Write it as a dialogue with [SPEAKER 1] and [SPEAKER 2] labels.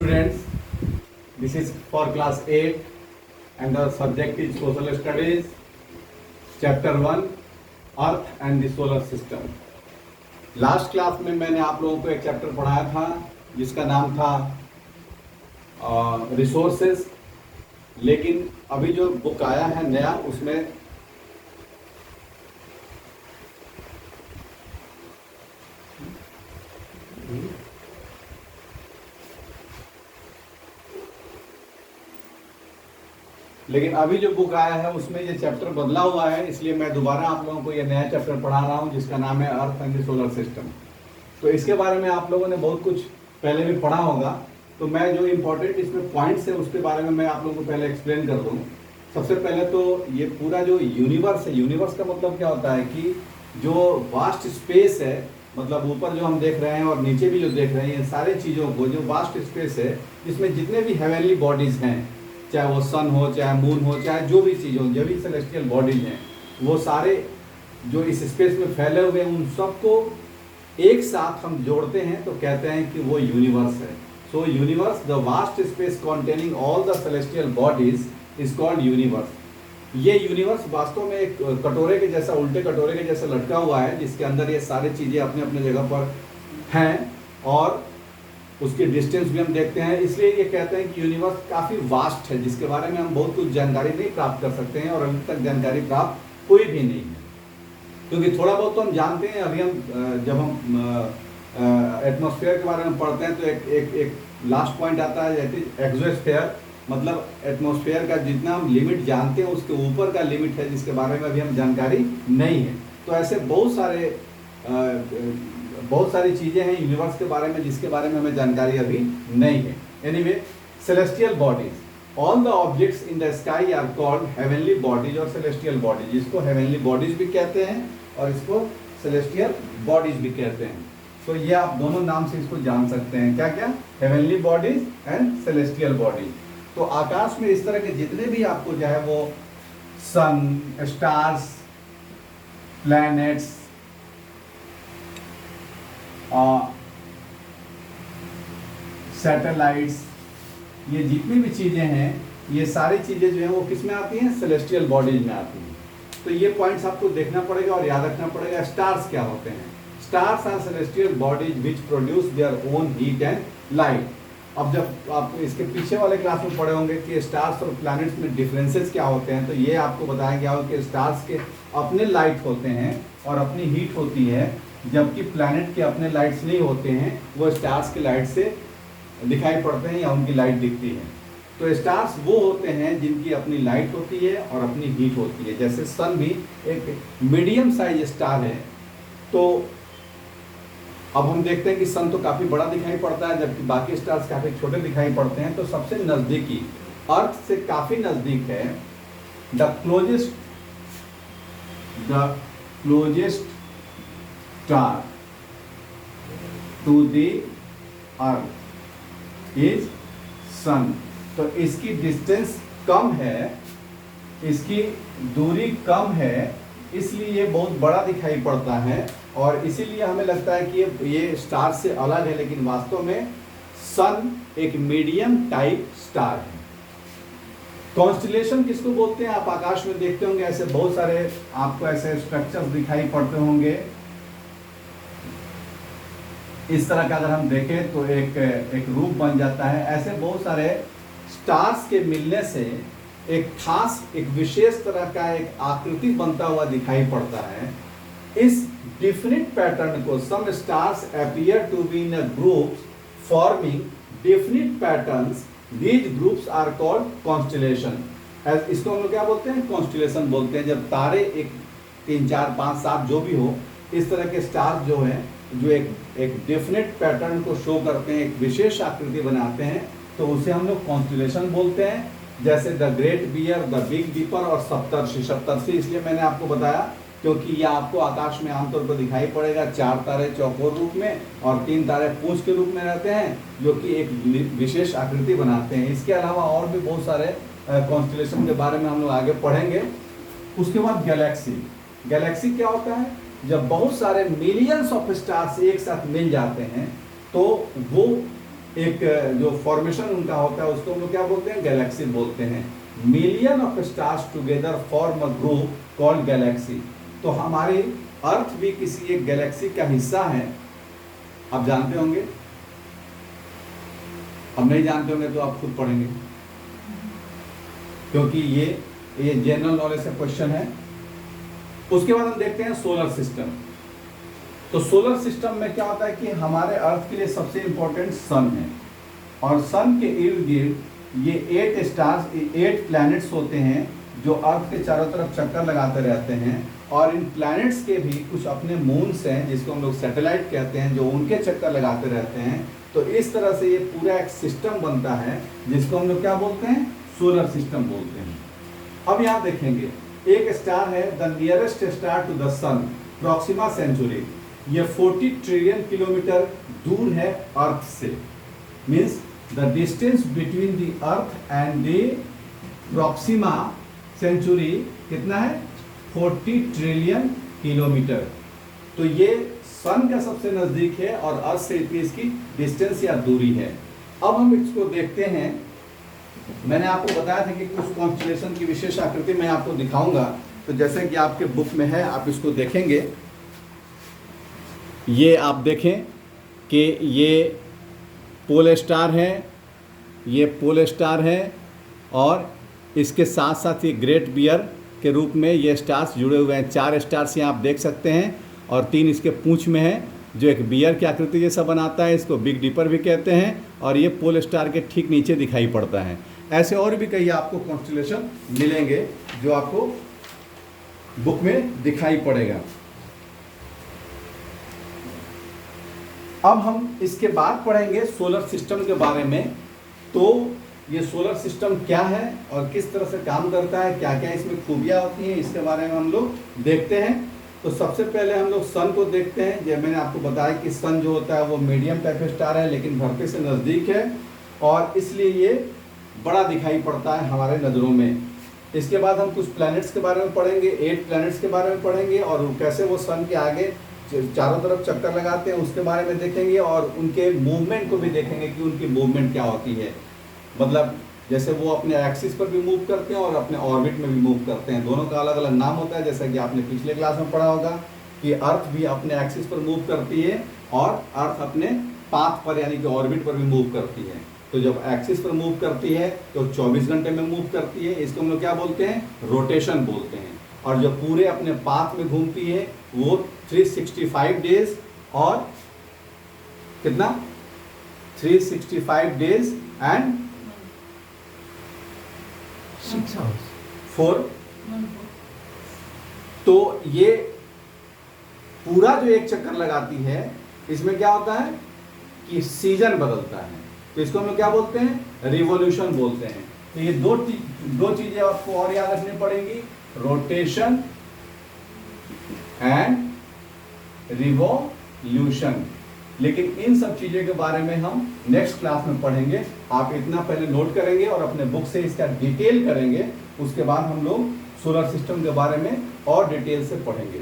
[SPEAKER 1] Students, this is for class 8 and the subject is social studies, chapter 1, earth and the solar system. Last class में मैंने आप लोगों को एक chapter पढ़ाया था जिसका नाम था रिसोर्सेज, लेकिन अभी जो बुक आया है नया उसमें अभी जो बुक आया है उसमें ये चैप्टर बदला हुआ है, इसलिए मैं दोबारा आप लोगों को ये नया चैप्टर पढ़ा रहा हूँ जिसका नाम है अर्थ एंड द सोलर सिस्टम। तो इसके बारे में आप लोगों ने बहुत कुछ पहले भी पढ़ा होगा, तो मैं जो इम्पोर्टेंट इसमें पॉइंट्स है उसके बारे में मैं आप लोगों को पहले एक्सप्लेन कर दूँ। सबसे पहले तो ये पूरा जो यूनिवर्स है, यूनिवर्स का मतलब क्या होता है कि जो वास्ट स्पेस है, मतलब ऊपर जो हम देख रहे हैं और नीचे भी जो देख रहे हैं, सारे चीज़ों को जो वास्ट स्पेस है जिसमें जितने भी हेवनली बॉडीज हैं, चाहे वो सन हो, चाहे मून हो, चाहे जो भी चीज़ हो, जो भी सेलेस्टियल बॉडीज हैं, वो सारे जो इस स्पेस में फैले हुए हैं उन सबको एक साथ हम जोड़ते हैं तो कहते हैं कि वो यूनिवर्स है। सो universe, the vast space containing all the celestial bodies is called universe. ये यूनिवर्स वास्तव में एक कटोरे के जैसा, उल्टे कटोरे के जैसा लटका हुआ है जिसके अंदर ये सारी चीज़ें अपने अपने जगह पर हैं और उसकी डिस्टेंस भी हम देखते हैं। इसलिए ये कहते हैं कि यूनिवर्स काफ़ी वास्ट है जिसके बारे में हम बहुत कुछ जानकारी नहीं प्राप्त कर सकते हैं और अभी तक जानकारी प्राप्त हुई भी नहीं है, क्योंकि थोड़ा बहुत तो हम जानते हैं। अभी हम जब हम एटमॉस्फेयर के बारे में पढ़ते हैं तो एक लास्ट पॉइंट आता है एक्सोस्फेयर, मतलब एटमॉस्फेयर का जितना हम लिमिट जानते हैं उसके ऊपर का लिमिट है जिसके बारे में अभी हम जानकारी नहीं है। तो ऐसे बहुत सारी चीज़ें हैं यूनिवर्स के बारे में जिसके बारे में हमें जानकारी अभी नहीं है। Anyway, celestial bodies, all the objects in the sky are called heavenly bodies और सेलेस्टियल बॉडीज। इसको हेवनली बॉडीज भी कहते हैं और इसको सेलेस्टियल बॉडीज भी कहते हैं। तो ये आप दोनों नाम से इसको जान सकते हैं, क्या क्या, heavenly bodies and celestial bodies. तो आकाश में इस तरह के जितने भी आपको जो है वो सन, स्टार्स, प्लैनेट्स, सैटेलाइट्स, ये जितनी भी चीज़ें हैं, ये सारी चीज़ें जो हैं वो किस में आती हैं, सेलेस्टियल बॉडीज में आती हैं। तो ये पॉइंट्स आपको देखना पड़ेगा और याद रखना पड़ेगा। स्टार्स क्या होते हैं? Stars are celestial bodies which produce their own heat and light. अब जब आप इसके पीछे वाले क्लास में पढ़े होंगे कि स्टार्स और प्लैनेट्स में डिफरेंसेस क्या होते हैं, तो ये आपको बताया गया हो कि स्टार्स के अपने लाइट होते हैं और अपनी हीट होती है, जबकि प्लैनेट के अपने लाइट्स नहीं होते हैं, वो स्टार्स की लाइट से दिखाई पड़ते हैं या उनकी लाइट दिखती है। तो स्टार्स वो होते हैं जिनकी अपनी लाइट होती है और अपनी हीट होती है। जैसे सन भी एक मीडियम साइज स्टार है। तो अब हम देखते हैं कि सन तो काफ़ी बड़ा दिखाई पड़ता है जबकि बाकी स्टार्स काफ़ी छोटे दिखाई पड़ते हैं। तो सबसे नज़दीकी, अर्थ से काफ़ी नज़दीक है, the closest star to the earth is sun. तो इसकी डिस्टेंस कम है, इसकी दूरी कम है, इसलिए ये बहुत बड़ा दिखाई पड़ता है और इसीलिए हमें लगता है कि ये स्टार से अलग है, लेकिन वास्तव में सन एक मीडियम टाइप स्टार है। कॉन्स्टिलेशन किसको बोलते हैं? आप आकाश में देखते होंगे ऐसे बहुत सारे आपको ऐसे स्ट्रक्चर्स दिखाई पड़ते होंगे। इस तरह का अगर हम देखें तो एक रूप बन जाता है। ऐसे बहुत सारे स्टार्स के मिलने से एक खास, एक विशेष तरह का एक आकृति बनता हुआ दिखाई पड़ता है। इस डिफिनिट पैटर्न को some stars appear to be in a groups forming definite patterns, these groups are called constellation. इसको हम लोग क्या बोलते हैं? कॉन्स्टिलेशन बोलते हैं। जब तारे एक 3, 4, 5, 7 जो भी हो, इस तरह के स्टार्स जो हैं जो एक डेफिनेट पैटर्न को शो करते हैं, एक विशेष आकृति बनाते हैं, तो उसे हम लोग कॉन्स्टिलेशन बोलते हैं। जैसे the Great Bear, the Big Dipper और सप्तर्षि। सप्तर्षि इसलिए मैंने आपको बताया क्योंकि यह आपको आकाश में आमतौर पर दिखाई पड़ेगा। 4 तारे चौकोर रूप में और 3 तारे पूंछ के रूप में रहते हैं जो कि एक विशेष आकृति बनाते हैं। इसके अलावा और भी बहुत सारे कॉन्स्टिलेशन के बारे में हम लोग आगे पढ़ेंगे। उसके बाद गैलेक्सी। गैलेक्सी क्या होता है? जब बहुत सारे मिलियंस ऑफ स्टार्स एक साथ मिल जाते हैं तो वो एक जो फॉर्मेशन उनका होता है उसको हम लोग क्या बोलते हैं, गैलेक्सी बोलते हैं। Million of stars together form a group called Galaxy. तो हमारी अर्थ भी किसी एक गैलेक्सी का हिस्सा है, आप जानते होंगे। अब नहीं जानते होंगे तो आप खुद पढ़ेंगे, क्योंकि ये जनरल नॉलेज से क्वेश्चन है। उसके बाद हम देखते हैं सोलर सिस्टम। तो सोलर सिस्टम में क्या होता है कि हमारे अर्थ के लिए सबसे इंपॉर्टेंट सन है, और सन के इर्द गिर्द ये 8 स्टार्स, 8 प्लैनेट्स होते हैं जो अर्थ के चारों तरफ चक्कर लगाते रहते हैं। और इन प्लैनेट्स के भी कुछ अपने मून्स हैं जिसको हम लोग सैटेलाइट कहते हैं, जो उनके चक्कर लगाते रहते हैं। तो इस तरह से ये पूरा एक सिस्टम बनता है जिसको हम लोग क्या बोलते हैं, सोलर सिस्टम बोलते हैं। अब यहाँ देखेंगे एक स्टार है the nearest star to the sun Proxima Centauri. ये 40 ट्रिलियन किलोमीटर दूर है अर्थ से। Means the distance between the earth and the Proxima Centauri कितना है, 40 ट्रिलियन किलोमीटर। तो ये सन का सबसे नजदीक है और अर्थ से इतनी इसकी डिस्टेंस या दूरी है। अब हम इसको देखते हैं। मैंने आपको बताया था कि कुछ कॉन्स्टेलेशन की विशेष आकृति मैं आपको दिखाऊंगा। तो जैसे कि आपके बुक में है, आप इसको देखेंगे। ये आप देखें कि ये पोल स्टार है, ये पोल स्टार है, और इसके साथ साथ ये ग्रेट बियर के रूप में ये स्टार्स जुड़े हुए हैं। 4 स्टार्स यहाँ आप देख सकते हैं, और 3 इसके पूंछ में है जो एक बियर की आकृति जैसा बनाता है। इसको बिग डिपर भी कहते हैं, और ये पोल स्टार के ठीक नीचे दिखाई पड़ता है। ऐसे और भी कई आपको कॉन्स्टेलेशन मिलेंगे जो आपको बुक में दिखाई पड़ेगा। अब हम इसके बाद पढ़ेंगे सोलर सिस्टम के बारे में। तो ये सोलर सिस्टम क्या है और किस तरह से काम करता है, क्या क्या इसमें खूबियाँ होती हैं, इसके बारे में हम लोग देखते हैं। तो सबसे पहले हम लोग सन को देखते हैं। जब मैंने आपको बताया कि सन जो होता है वो मीडियम टाइप स्टार है, लेकिन धरती से नज़दीक है, और इसलिए ये बड़ा दिखाई पड़ता है हमारे नज़रों में। इसके बाद हम कुछ प्लैनेट्स के बारे में पढ़ेंगे, 8 प्लैनेट्स के बारे में पढ़ेंगे, और कैसे वो सन के आगे चारों तरफ चक्कर लगाते हैं उसके बारे में देखेंगे, और उनके मूवमेंट को भी देखेंगे कि उनकी मूवमेंट क्या होती है। मतलब जैसे वो अपने एक्सिस पर भी मूव करते हैं और अपने ऑर्बिट में भी मूव करते हैं। दोनों का अलग अलग नाम होता है, जैसा कि आपने पिछले क्लास में पढ़ा होगा कि अर्थ भी अपने एक्सिस पर मूव करती है और अर्थ अपने पाथ पर यानी कि ऑर्बिट पर भी मूव करती है। तो जब एक्सिस पर मूव करती है तो 24 घंटे में मूव करती है, इसको हम लोग क्या बोलते हैं, रोटेशन बोलते हैं। और जब पूरे अपने पाथ में घूमती है वो 365 डेज और कितना 365 डेज एंड
[SPEAKER 2] 6 hours
[SPEAKER 1] 4। तो ये पूरा जो एक चक्कर लगाती है इसमें क्या होता है कि सीजन बदलता है। तो इसको हम लोग क्या बोलते हैं, रिवॉल्यूशन बोलते हैं। तो ये दो चीजें आपको और याद रखनी पड़ेंगी, रोटेशन एंड रिवॉल्यूशन। लेकिन इन सब चीज़ों के बारे में हम नेक्स्ट क्लास में पढ़ेंगे। आप इतना पहले नोट करेंगे और अपने बुक से इसका डिटेल करेंगे, उसके बाद हम लोग सोलर सिस्टम के बारे में और डिटेल से पढ़ेंगे।